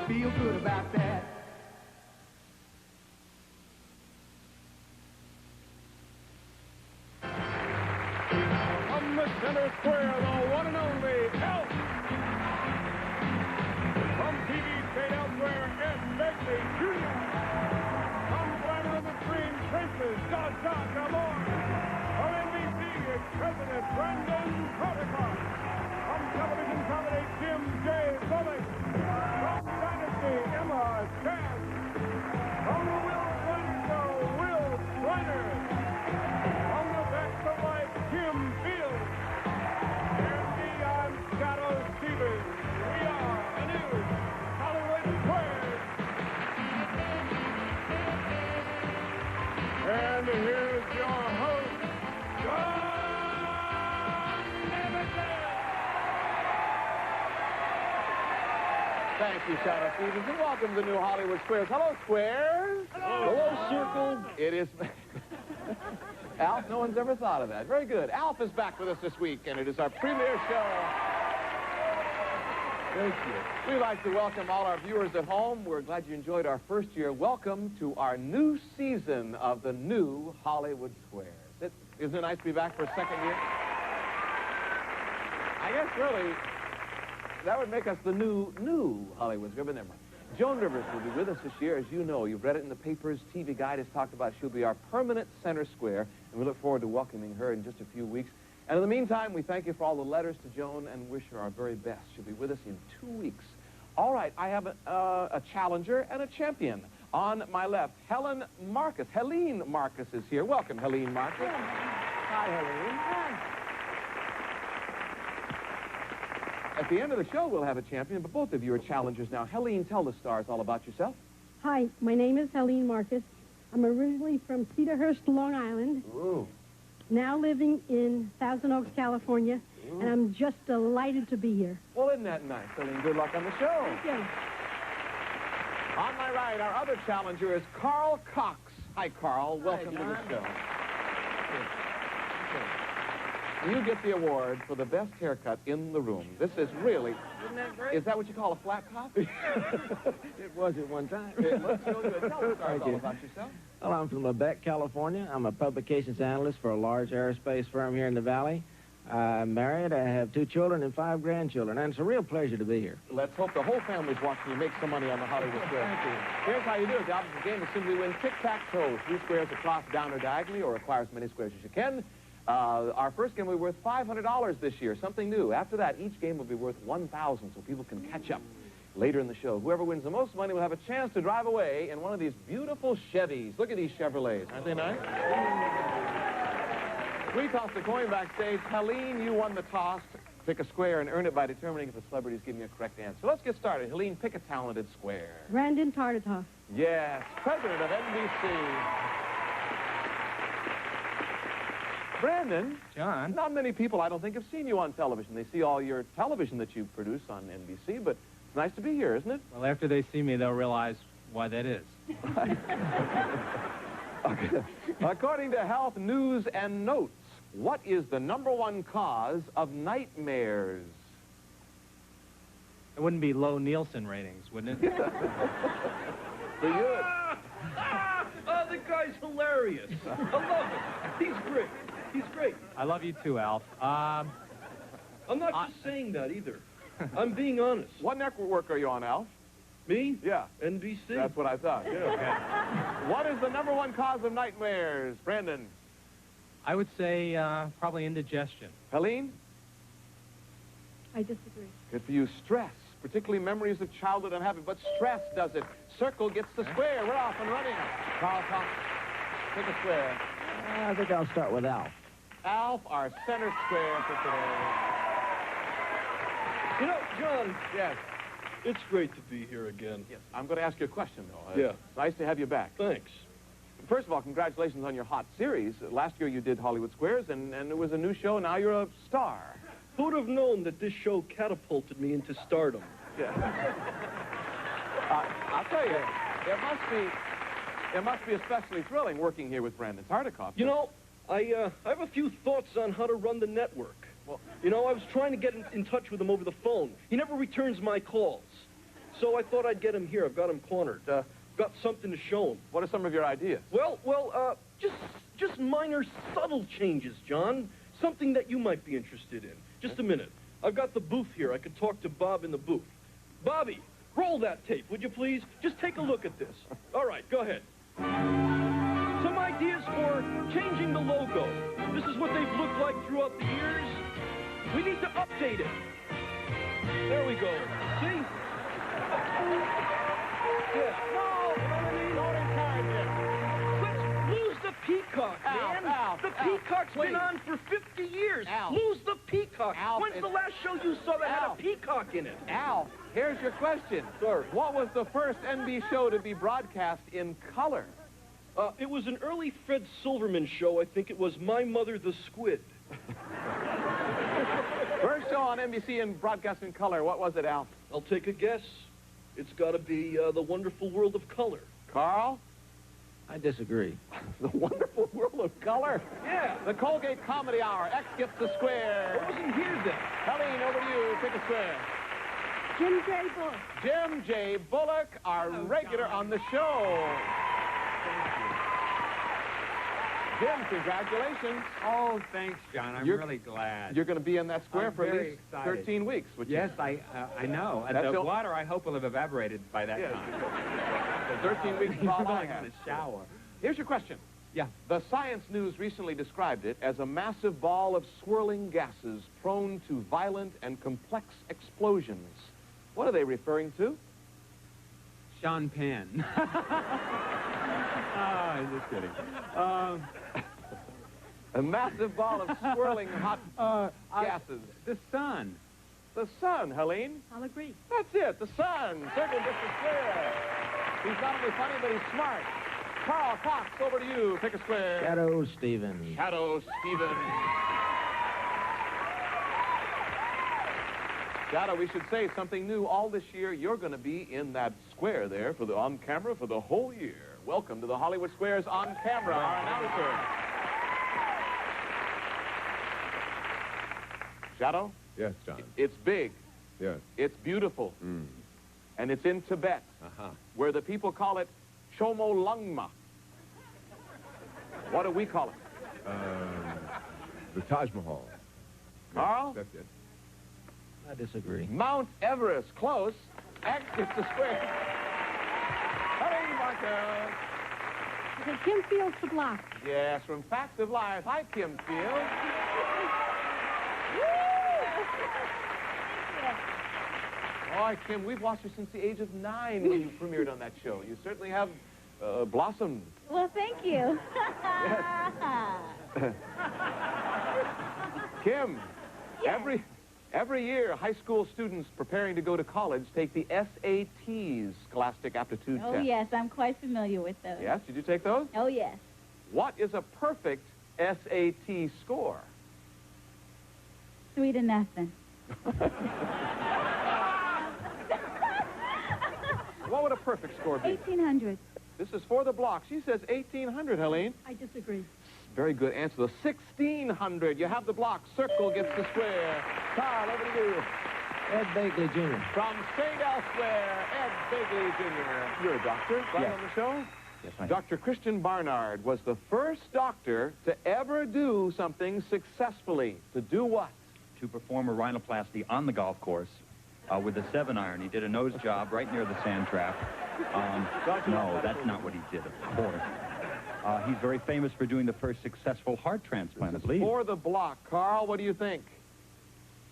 feel good about that. From the center square, the one and only Elf. From TV State elsewhere, Ed Begley Jr. From Glamour on the Screen, Princess Gabor. From NBC, it's President Brandon Tarikoff. From television comedy, Jim J. Bullock. From Dynasty, Emma Chance. From the Will Run Show, Will Reiner. From the Best of Life, Jim Fields. And me, I'm Shadoe Stevens. We are the new Hollywood Squares. And here's your host, John Davidson. Thank you, Shadoe Stevens, and welcome to the new Hollywood Squares. Hello, Squares. Hello, Circle. It is... Alf, no one's ever thought of that. Very good. Alf is back with us this week, and it is our premiere show. Thank you. We'd like to welcome all our viewers at home. We're glad you enjoyed our first year. Welcome to our new season of the new Hollywood Squares. Isn't it nice to be back for a second year? I guess, really, that would make us the new Hollywood Square, but never mind. Joan Rivers will be with us this year. As you know, you've read it in the papers. TV Guide has talked about she'll be our permanent center square, and we look forward to welcoming her in just a few weeks. And in the meantime, we thank you for all the letters to Joan and wish her our very best. She'll be with us in 2 weeks. All right, I have a challenger and a champion. On my left, Helene Marcus is here. Welcome, Helene Marcus. Hi, Helene. Hi. At the end of the show, we'll have a champion, but both of you are challengers now. Helene, tell the stars all about yourself. Hi, my name is Helene Marcus. I'm originally from Cedarhurst, Long Island. Ooh. Now living in Thousand Oaks, California, and I'm just delighted to be here. Well, isn't that nice, Helene? Good luck on the show. Thank you. On my right, our other challenger is Carl Cox. Hi, Carl. Welcome to the show. You get the award for the best haircut in the room. This is really... Isn't that great? Is that what you call a flat top? It was at one time. It looks so good. Tell the stars all about yourself. Well, I'm from Lebec, California. I'm a publications analyst for a large aerospace firm here in the Valley. I'm married. I have 2 children and 5 grandchildren, and it's a real pleasure to be here. Let's hope the whole family's watching you make some money on the Hollywood Square. Thank you. Here's how you do it. The object of the game is simply win tic-tac-toe. 3 squares across, down, or diagonally, or acquire as many squares as you can. Our first game will be worth $500 this year, something new. After that, each game will be worth $1,000 so people can catch up later in the show. Whoever wins the most money will have a chance to drive away in one of these beautiful Chevys. Look at these Chevrolets. Aren't they nice? We tossed a coin backstage. Helene, you won the toss. Pick a square and earn it by determining if the celebrities give me a correct answer. Let's get started. Helene, pick a talented square. Brandon Tarikoff. Yes, president of NBC. Brandon. John. Not many people, I don't think, have seen you on television. They see all your television that you produce on NBC, but it's nice to be here, isn't it? Well, after they see me, they'll realize why that is. According to Health News and Notes, what is the #1 cause of nightmares? It wouldn't be low Nielsen ratings, wouldn't it? For you, Oh, the guy's hilarious. I love him. He's great. He's great. I love you too, Alf. I'm not just saying that either. I'm being honest. what network are you on, Alf? Me? Yeah. NBC. That's what I thought. Yeah. Okay. What is the #1 cause of nightmares, Brandon? I would say probably indigestion. Helene? I disagree. Good for you. Stress, particularly memories of childhood unhappy, but stress does it. Circle gets the square. We're off and running. Carl Cox, pick a square. I think I'll start with Alf. Alf, our center square for today. You know, John, Yes. it's great to be here again. Yes. I'm going to ask you a question, though. Yeah. It's nice to have you back. Thanks. First of all, congratulations on your hot series. Last year you did Hollywood Squares, and it was a new show. Now you're a star. Who'd have known that this show catapulted me into stardom? Yeah. I'll tell you, it must be especially thrilling working here with Brandon Tarikoff. You know, I have a few thoughts on how to run the network. Well, You know, I was trying to get in touch with him over the phone. He never returns my calls. so I thought I'd get him here. I've got him cornered. Got something to show him. What are some of your ideas? Well, just minor, subtle changes, John. Something that you might be interested in. Just a minute. I've got the booth here. I could talk to Bob in the booth. Bobby, roll that tape, would you please? Just take a look at this. All right, go ahead. Some ideas for changing the logo. This is what they've looked like throughout the years. We need to update it. There we go. See? Yeah. No, don't encourage it. Let's lose the peacock, man. The peacock's been on for 50 years. Al. Lose the peacock. Al, When's the last show you saw that had a peacock in it? Al, here's your question. Sorry. What was the first NB show to be broadcast in color? It was an early Fred Silverman show. I think it was My Mother the Squid. First show on NBC in broadcast in color. What was it, Al? I'll take a guess. It's got to be The Wonderful World of Color. Carl? I disagree. The Wonderful World of Color? Yeah. The Colgate Comedy Hour. X gets the square. I wasn't here then. Helene, over to you. Pick a square. Jim J. Bullock. Jim J. Bullock, our regular on the show. Jim, congratulations. Oh, thanks, John. I'm You're- really glad. You're going to be in that square I'm for at very least excited. 13 weeks. Which Yes, is, I know. That's The all- water, I hope, will have evaporated by that Yeah. time. 13 weeks is all I I'm have. going to shower. Here's your question. Yeah. The Science News recently described it as a massive ball of swirling gases prone to violent and complex explosions. What are they referring to? Sean Penn. I'm just kidding. A massive ball of swirling hot gases. The sun. The sun, Helene. I'll agree. That's it, the sun. Circle gets the square. He's not only funny, but he's smart. Carl Cox, over to you. Pick a square. Shadoe Stevens. Shadoe Stevens. Shadoe, we should say something new. All this year, you're going to be in that square there for the on camera for the whole year. Welcome to the Hollywood Squares on camera, our announcer. Shadoe, Yes, John. it's big, Yes. it's beautiful, and it's in Tibet, Uh-huh. where the people call it Chomolungma. What do we call it? The Taj Mahal. Carl? That's it. I disagree. Mount Everest, close. X gets the square. Helene Marcus. Okay, Kim Fields the block. Yes, from Facts of Life. Hi, Kim Fields. Boy, Kim, we've watched you since the age of 9 when you premiered on that show. You certainly have blossomed. Well, thank you. Kim, every year, high school students preparing to go to college take the SATs, Scholastic Aptitude Oh, Test. yes, I'm quite familiar with those. Yes, did you take those? Oh, yes. What is a perfect SAT score? 3 to nothing. What would a perfect score be? 1,800. This is for the block. She says 1,800, Helene. I disagree. Very good answer. The 1,600. You have the block. Circle gets the square. Carl, over to you. Ed Begley Jr. From Straight Elsewhere, Ed Begley Jr. You're a doctor, right, Yes. on the show? Yes, I am. Dr. Christian Barnard was the first doctor to ever do something successfully. To do what? To perform a rhinoplasty on the golf course with a 7-iron. He did a nose job right near the sand trap. No, that's not what he did, of course. He's very famous for doing the first successful heart transplant, I believe. For the block. Carl, what do you think?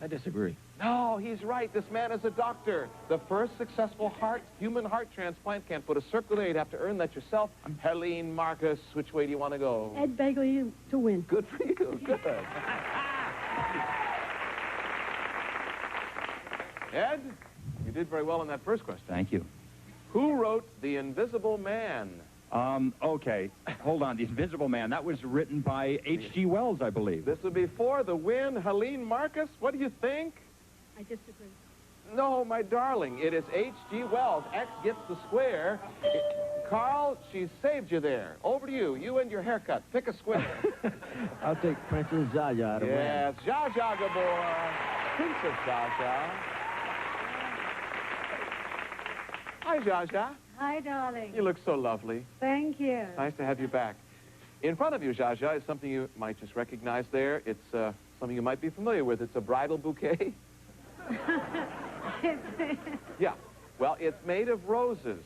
I disagree. No, he's right. This man is a doctor. The first successful human heart transplant. Can't put a circle there. You'd have to earn that yourself. Helene Marcus, which way do you want to go? Ed Begley to win. Good for you. Good. Ed, you did very well on that first question. Thank you. Who wrote The Invisible Man? Okay. Hold on. The Invisible Man. That was written by H.G. Wells, I believe. This would be for the win. Helene Marcus, what do you think? I disagree. No, my darling, it is H.G. Wells. X gets the square. Carl, she saved you there. Over to you. You and your haircut. Pick a square. I'll take Princess Zsa Zsa to win. Yes, Zsa Zsa Gabor. Princess Zsa Zsa. Hi, Zsa Zsa. Hi, darling. You look so lovely. Thank you. Nice to have you back. In front of you, Zsa Zsa, is something you might just recognize there. It's something you might be familiar with. It's a bridal bouquet. Yeah. Well, it's made of roses.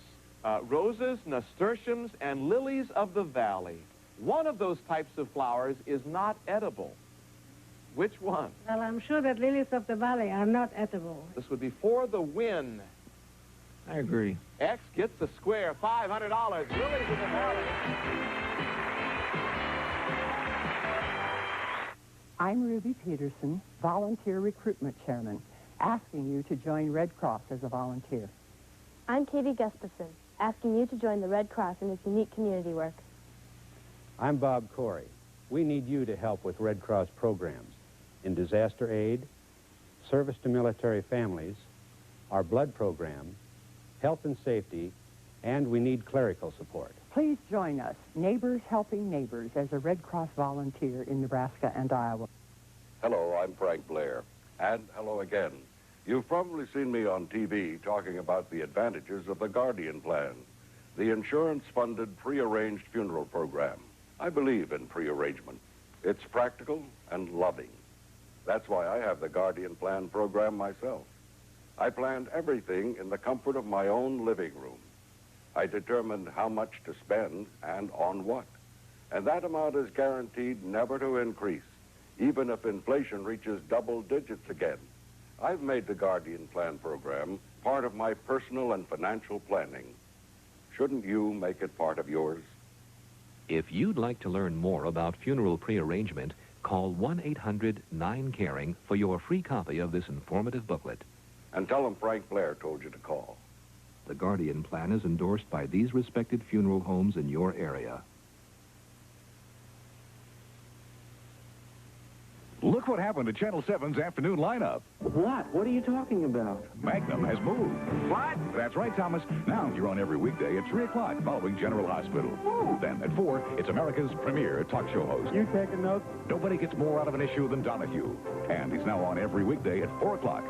Roses, nasturtiums, and lilies of the valley. One of those types of flowers is not edible. Which one? Well, I'm sure that lilies of the valley are not edible. This would be for the win. I agree. X gets the square, $500. Lilies of the valley. I'm Ruby Peterson, Volunteer Recruitment Chairman, asking you to join Red Cross as a volunteer. I'm Katie Gustafson, asking you to join the Red Cross in its unique community work. I'm Bob Corey. We need you to help with Red Cross programs in disaster aid, service to military families, our blood program, health and safety, and we need clerical support. Please join us, Neighbors Helping Neighbors, as a Red Cross volunteer in Nebraska and Iowa. Hello, I'm Frank Blair. And hello again. You've probably seen me on TV talking about the advantages of the Guardian Plan, the insurance-funded prearranged funeral program. I believe in prearrangement. It's practical and loving. That's why I have the Guardian Plan program myself. I planned everything in the comfort of my own living room. I determined how much to spend and on what. And that amount is guaranteed never to increase, even if inflation reaches double digits again. I've made the Guardian Plan program part of my personal and financial planning. Shouldn't you make it part of yours? If you'd like to learn more about funeral prearrangement, call 1-800-9-CARING for your free copy of this informative booklet. And tell them Frank Blair told you to call. The Guardian Plan is endorsed by these respected funeral homes in your area. Look what happened to Channel 7's afternoon lineup. What? What are you talking about? Magnum has moved. What? That's right, Thomas. Now you're on every weekday at 3 o'clock following General Hospital. Ooh. Then at 4, it's America's premier talk show host. You taking notes? Nobody gets more out of an issue than Donahue. And he's now on every weekday at 4 o'clock.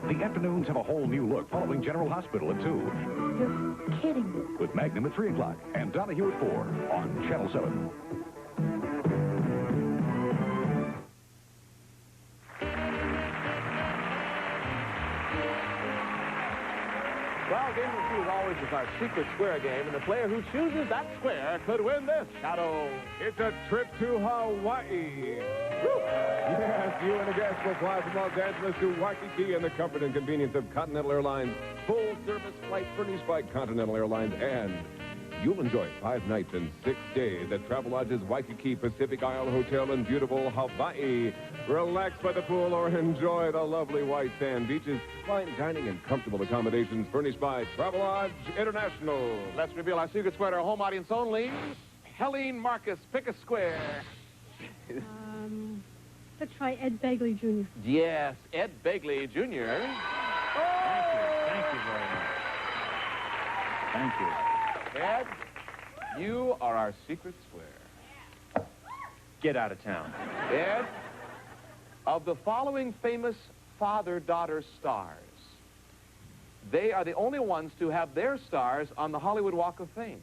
The afternoons have a whole new look following General Hospital at 2. You're kidding me. With Magnum at 3 o'clock and Donahue at 4 on Channel 7. Well, game number 2, as always, is our secret square game, and the player who chooses that square could win this. Shadoe. It's a trip to Hawaii. Yes, you and a guest will fly from Los Angeles to Waikiki in the comfort and convenience of Continental Airlines. Full-service flight furnished by Continental Airlines, and you'll enjoy 5 nights and 6 days at Travelodge's Waikiki Pacific Isle Hotel in beautiful Hawaii. Relax by the pool or enjoy the lovely white sand beaches. Fine dining and comfortable accommodations furnished by Travelodge International. Let's reveal our secret square to our home audience only. Helene Marcus, pick a square. Let's try Ed Begley, Jr. Yes, Ed Begley, Jr. Thank you very much. Thank you. Ed, you are our secret square. Get out of town. Ed, of the following famous father-daughter stars, they are the only ones to have their stars on the Hollywood Walk of Fame.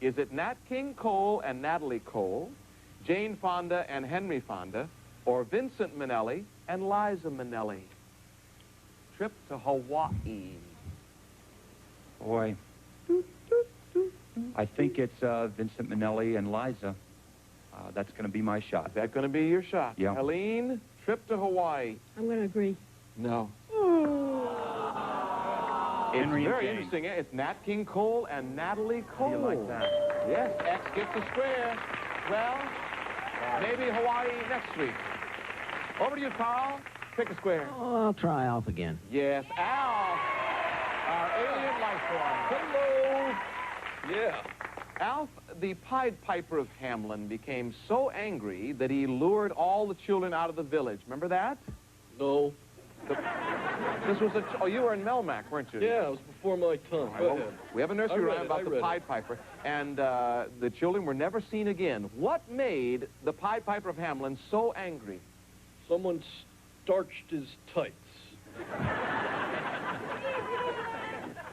Is it Nat King Cole and Natalie Cole, Jane Fonda and Henry Fonda, or Vincent Minnelli and Liza Minnelli? Trip to Hawaii. Boy. I think it's Vincent Minnelli and Liza. That's going to be my shot. Is that going to be your shot? Yeah. Helene, trip to Hawaii. I'm going to agree. No. It's Henry and very Jane. interesting. It's Nat King Cole and Natalie Cole. You like that? Yes, X gets a square. Well, maybe Hawaii next week. Over to you, Carl. Pick a square. Oh, I'll try Alf again. Yes, Alf, our alien life form. Hello. Yeah. Alf, the Pied Piper of Hamelin, became so angry that he lured all the children out of the village. Remember that? No. This was oh, you were in Melmac, weren't you? Yeah, it was before my time. Go ahead. We have a nursery rhyme about the read Pied Piper, and the children were never seen again. What made the Pied Piper of Hamelin so angry? Someone starched his tights.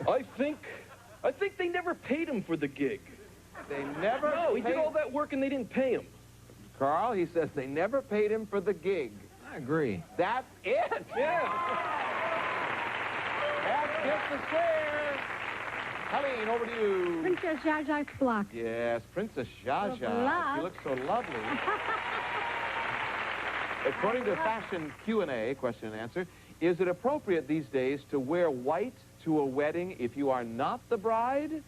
I think they never paid him for the gig. They never No, he did paid- all that work and they didn't pay him. Carl, he says they never paid him for the gig. I agree. That's it. Yeah. That gets the square. Colleen, over to you. Princess Zsa Zsa's block. Yes, Princess Zsa Zsa. block. She looks so lovely. According to Fashion Q&A, question and answer, is it appropriate these days to wear white to a wedding if you are not the bride?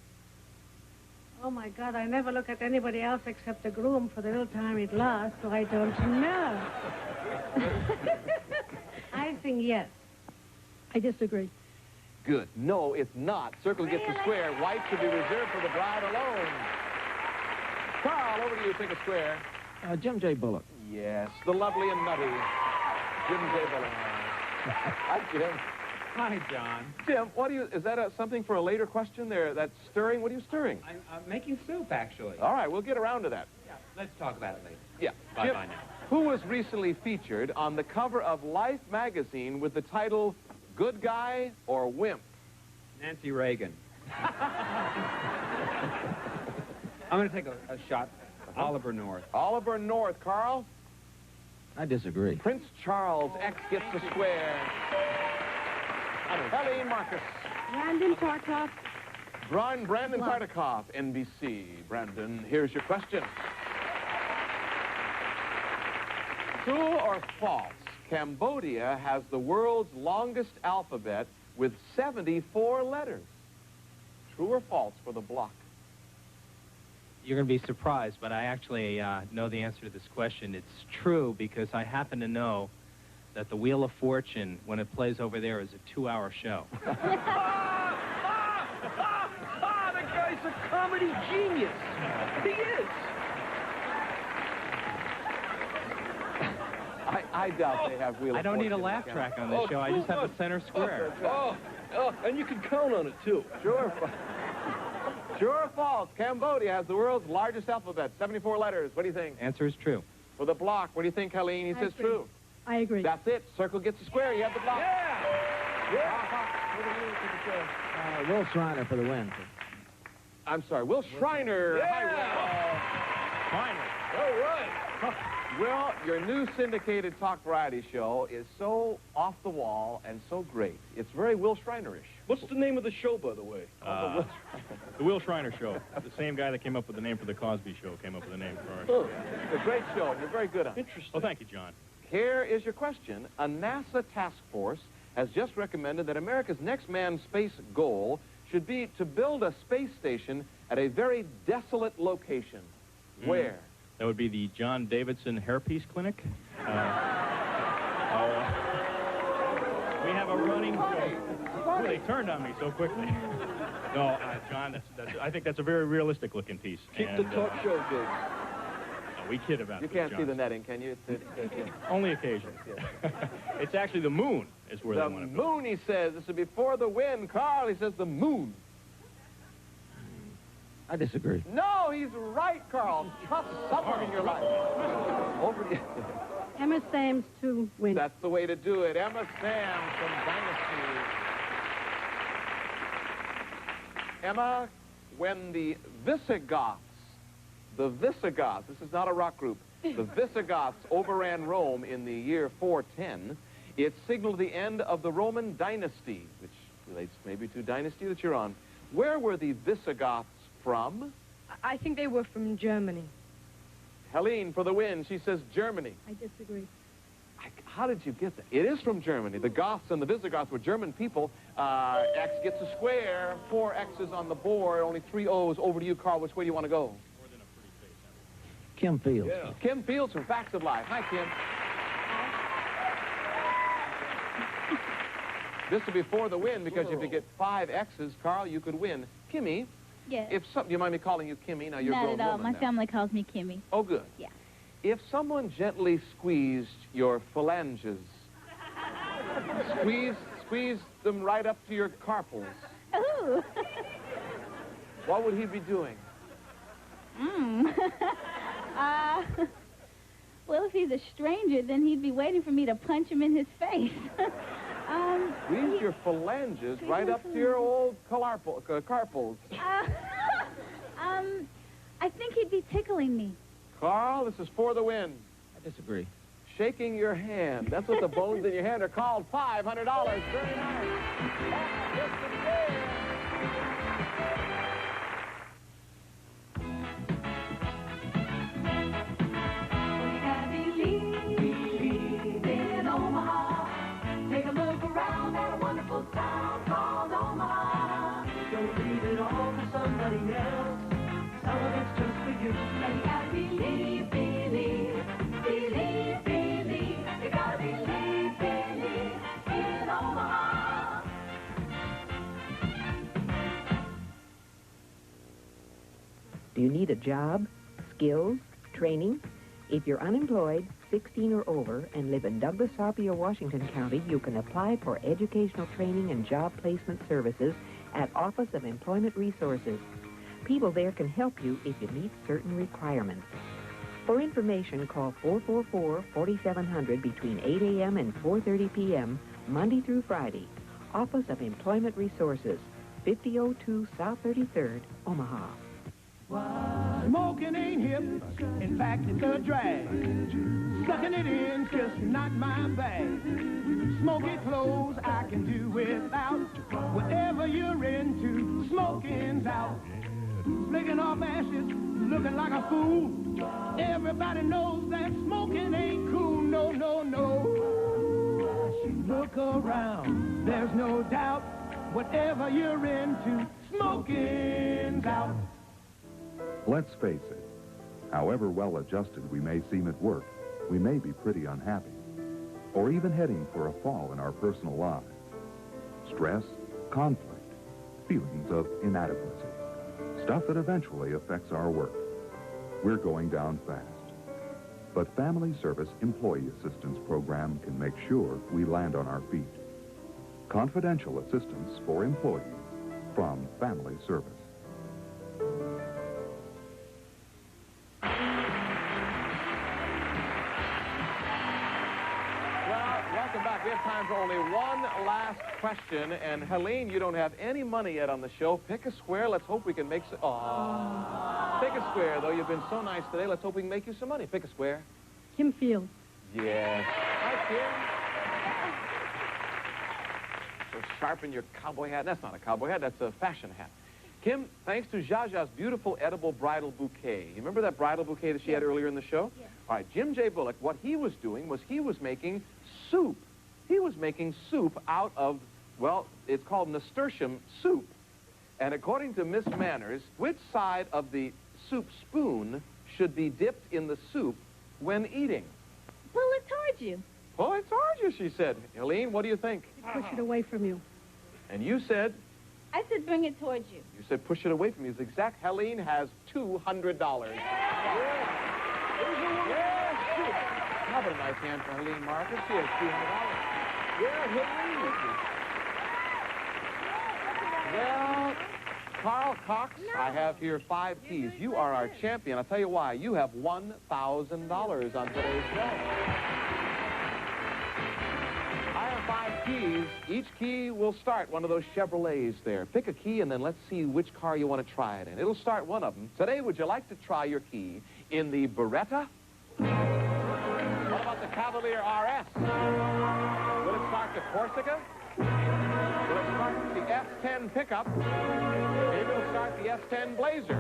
Oh, my God, I never look at anybody else except the groom for the little time it lasts, so I don't know. I think yes. I disagree. Good. No, it's not. Circle gets the square. White should be reserved for the bride alone. Carl, over to you. Take a square. Jim J. Bullock. Yes, the lovely and nutty Jim J. Bullock. Hi, Jim. Hi, John. Jim, what do you, is that something for a later question there? That's stirring? What are you stirring? I'm making soup, actually. All right, we'll get around to that. Yeah, let's talk about it later. Yeah. Bye-bye Jim, now. who was recently featured on the cover of Life magazine with the title Good Guy or Wimp? Nancy Reagan. I'm going to take a shot. Oliver North. Oliver North. Carl? I disagree. Prince Charles. X gets the square. Helene Marcus. Brandon Tarikoff. Brandon Tarikoff, NBC. Brandon, here's your question. True or false? Cambodia has the world's longest alphabet with 74 letters. True or false for the block? You're going to be surprised, but I actually know the answer to this question. It's true because I happen to know that the Wheel of Fortune, when it plays over there, is a 2-hour show. The guy's a comedy genius. He is. I doubt they have Wheel of I don't need a Fortune laugh in track on Canada. this show. I just have a center square. And you can count on it, too. True or false? Cambodia has the world's largest alphabet, 74 letters. What do you think? Answer is true. For the block, what do you think, Helene? He says true. I agree. That's it. Circle gets a square. You have the block. Will Shriner for the win. I'm sorry, Will Shriner. Yeah. Hi, Will. All right. Will, your new syndicated talk variety show is so off the wall and so great. It's very Will Schreiner-ish. What's the name of the show, by the way? The Will Shriner Show. The same guy that came up with the name for the Cosby Show came up with the name for our show. It's a great show. You're very good on it. Interesting. Well, thank you, John. Here is your question. A NASA task force has just recommended that America's next manned space goal should be to build a space station at a very desolate location. Where? That would be the John Davidson Hairpiece Clinic. We have a running joke. Oh, they turned on me so quickly. No, John, I think that's a very realistic-looking piece. Keep the talk show good. No, we kid about it. You can't see the netting, can you? Only occasionally. It's actually the moon is where The they want to moon, he says. This would be for the win. Carl, he says the moon. I disagree. No, he's right, Carl. Trust someone in your life. Over to you. Emma Samms to win. That's the way to do it. Emma Samms from Dynasty. Emma, when the Visigoths, this is not a rock group, the Visigoths overran Rome in the year 410, it signaled the end of the Roman dynasty, which relates maybe to dynasty that you're on. Where were the Visigoths from? I think they were from Germany. Helene for the win. She says Germany. I disagree. How did you get that? It is from Germany. The Goths and the Visigoths were German people. X gets a square. 4 X's on the board. Only 3 O's. Over to you, Carl. Which way do you want to go? Kim Fields. Yeah. Kim Fields from Facts of Life. Hi, Kim. This would be for the win because if you get 5 X's, Carl, you could win. Kimmy. Yes. If some, you mind me calling you Kimmy? Now you're a Not grown at all. woman My now. family calls me Kimmy. Oh, good. Yeah. If someone gently squeezed your phalanges, squeeze them right up to your carpals, Ooh. what would he be doing? Well, if he's a stranger, then he'd be waiting for me to punch him in his face. Squeeze your phalanges right up to your old carpals. I think he'd be tickling me. Carl, this is for the win. I disagree. Shaking your hand. That's what the bones in your hand are called. $500. Very nice. Just a day. Believe in Omaha. Take a look around at a wonderful town called Omaha. Don't leave it all for somebody else. Some of it's just for you. And you gotta believe, believe, believe, believe. You gotta believe, believe in Omaha. Do you need a job, skills, training? If you're unemployed, 16 or over, and live in Douglas, Sarpy, or Washington County, you can apply for educational training and job placement services at Office of Employment Resources. People there can help you if you meet certain requirements. For information, call 444-4700 between 8 a.m. and 4:30 p.m., Monday through Friday. Office of Employment Resources, 5002 South 33rd, Omaha. Smoking ain't hip, in fact it's a drag. Sucking it in's just not my bag. Smoky clothes I can do without. Whatever you're into, smoking's out. Flicking off ashes, looking like a fool. Everybody knows that smoking ain't cool, no, no, no. Look around, there's no doubt. Whatever you're into, smoking's out. Let's face it, however well-adjusted we may seem at work, we may be pretty unhappy, or even heading for a fall in our personal lives. Stress, conflict, feelings of inadequacy, stuff that eventually affects our work. We're going down fast. But Family Service Employee Assistance Program can make sure we land on our feet. Confidential assistance for employees from Family Service. Welcome back. We have time for only one last question. And Helene, you don't have any money yet on the show. Pick a square. Let's hope we can make some... Oh. Pick a square, though. You've been so nice today. Let's hope we can make you some money. Pick a square. Kim Fields. Yes. Hi, Kim. So sharpen your cowboy hat. That's not a cowboy hat. That's a fashion hat. Kim, thanks to Zsa beautiful edible bridal bouquet. You remember that bridal bouquet that she had earlier in the show? Yes. All right, Jim J. Bullock, what he was doing was he was making soup. He was making soup out of, well, it's called nasturtium soup. And according to Miss Manners, which side of the soup spoon should be dipped in the soup when eating? Pull it towards you. Pull it towards you, she said. Helene, what do you think? Push it away from you. And you said? I said bring it towards you. You said push it away from you. It's exact. Helene has $200. How about a nice hand for Helene Marcus? She has $200. Yeah, Helene. Well, Carl Cox, I have here 5 keys. You are our champion. I'll tell you why. You have $1,000 on today's show. I have 5 keys. Each key will start one of those Chevrolets there. Pick a key and then let's see which car you want to try it in. It'll start one of them. Today, would you like to try your key in the Beretta? What about the Cavalier RS? Will it start the Corsica? Will it start the S10 pickup? Maybe it'll start the S10 Blazer.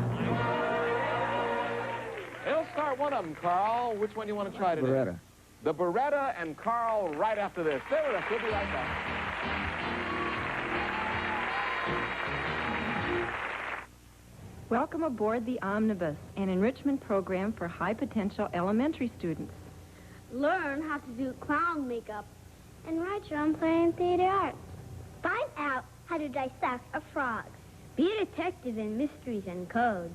It'll start one of them, Carl. Which one do you want to try today? Beretta. The Beretta and Carl right after this. Stay with us. We'll be right back. Welcome aboard the Omnibus, an enrichment program for high-potential elementary students. Learn how to do clown makeup and write your own play in theater arts. Find out how to dissect a frog. Be a detective in mysteries and codes.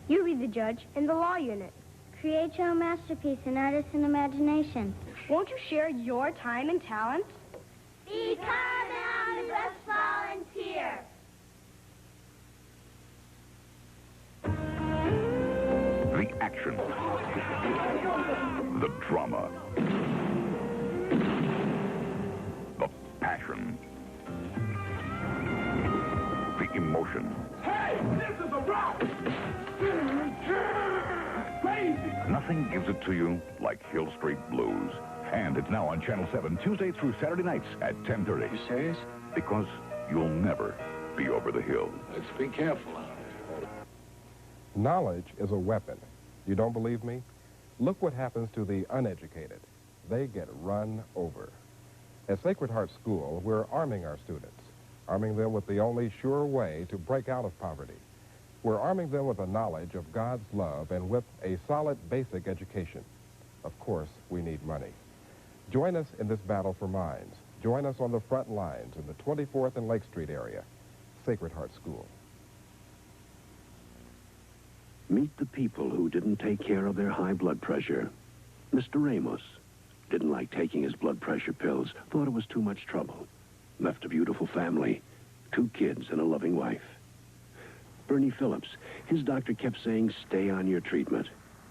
You be the judge in the law unit. Create your own masterpiece in artist and imagination. Won't you share your time and talent? Become an Omnibus volunteer. The action. The drama. The passion. emotion. Hey, this is a rock! Crazy! Nothing gives it to you like Hill Street Blues. And it's now on Channel 7, Tuesday through Saturday nights at 10:30. You serious? Because you'll never be over the hill. Let's be careful. Knowledge is a weapon. You don't believe me? Look what happens to the uneducated. They get run over. At Sacred Heart School, we're arming our students, arming them with the only sure way to break out of poverty. We're arming them with the knowledge of God's love and with a solid basic education. Of course, we need money. Join us in this battle for minds. Join us on the front lines in the 24th and Lake Street area. Sacred Heart School. Meet the people who didn't take care of their high blood pressure. Mr. Ramos didn't like taking his blood pressure pills, thought it was too much trouble. Left a beautiful family, 2 kids and a loving wife. Bernie Phillips, his doctor kept saying, stay on your treatment.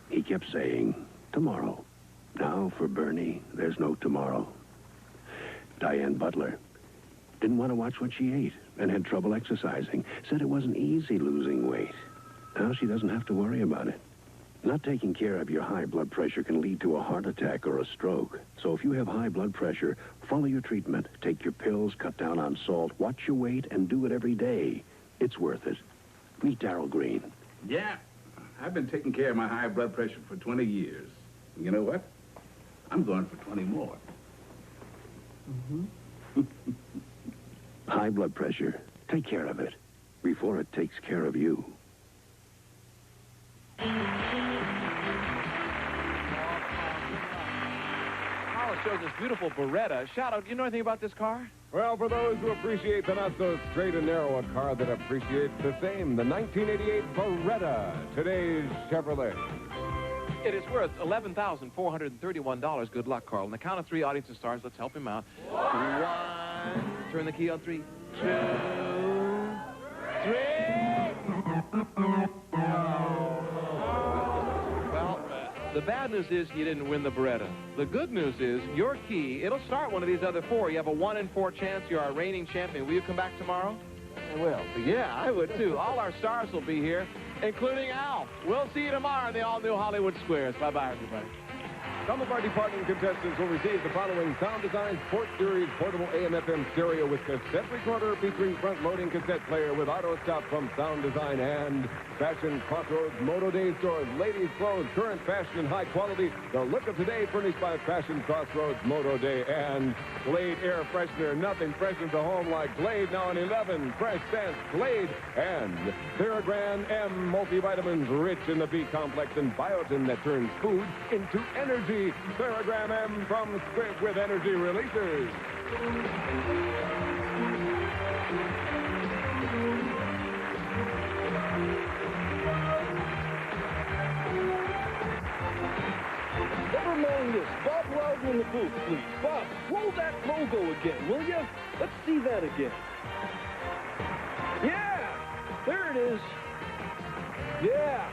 He kept saying, tomorrow. Now for Bernie, there's no tomorrow. Diane Butler didn't want to watch what she ate and had trouble exercising. Said it wasn't easy losing weight. Now she doesn't have to worry about it. Not taking care of your high blood pressure can lead to a heart attack or a stroke. So if you have high blood pressure, follow your treatment. Take your pills, cut down on salt, watch your weight, and do it every day. It's worth it. Meet Darrell Green. Yeah, I've been taking care of my high blood pressure for 20 years. You know what? I'm going for 20 more. High blood pressure. Take care of it before it takes care of you. Hollis shows this beautiful Beretta. Shadoe, do you know anything about this car? Well, for those who appreciate the not-so-straight and narrow, a car that appreciates the same, the 1988 Beretta, today's Chevrolet. It is worth $11,431. Good luck, Carl. On the count of 3, audience of stars, let's help him out. 1, turn the key on 3, 2, 3. Well, the bad news is you didn't win the Beretta. The good news is your key, it'll start one of these other 4. You have a 1 in 4 chance. You're our reigning champion. Will you come back tomorrow? I will. Yeah, I would, too. All our stars will be here, including Al. We'll see you tomorrow in the all-new Hollywood Squares. Bye-bye, everybody. Some of our departing contestants will receive the following Sound Design Sports Series portable AM/FM stereo with cassette recorder featuring front-loading cassette player with auto stop from Sound Design and Fashion Crossroads Moto Day stores. Ladies' clothes, current fashion and high quality. The look of today furnished by Fashion Crossroads Moto Day and Glade Air Freshener. Nothing freshens the home like Glade, now in 11 fresh scents. Glade and Theragram M multivitamins rich in the B complex and biotin that turns food into energy. Theragram M from Squibb with energy releasers. Never mind this. Bob Loudon in the booth, please. Bob, roll that logo again, will you? Let's see that again. Yeah! There it is. Yeah!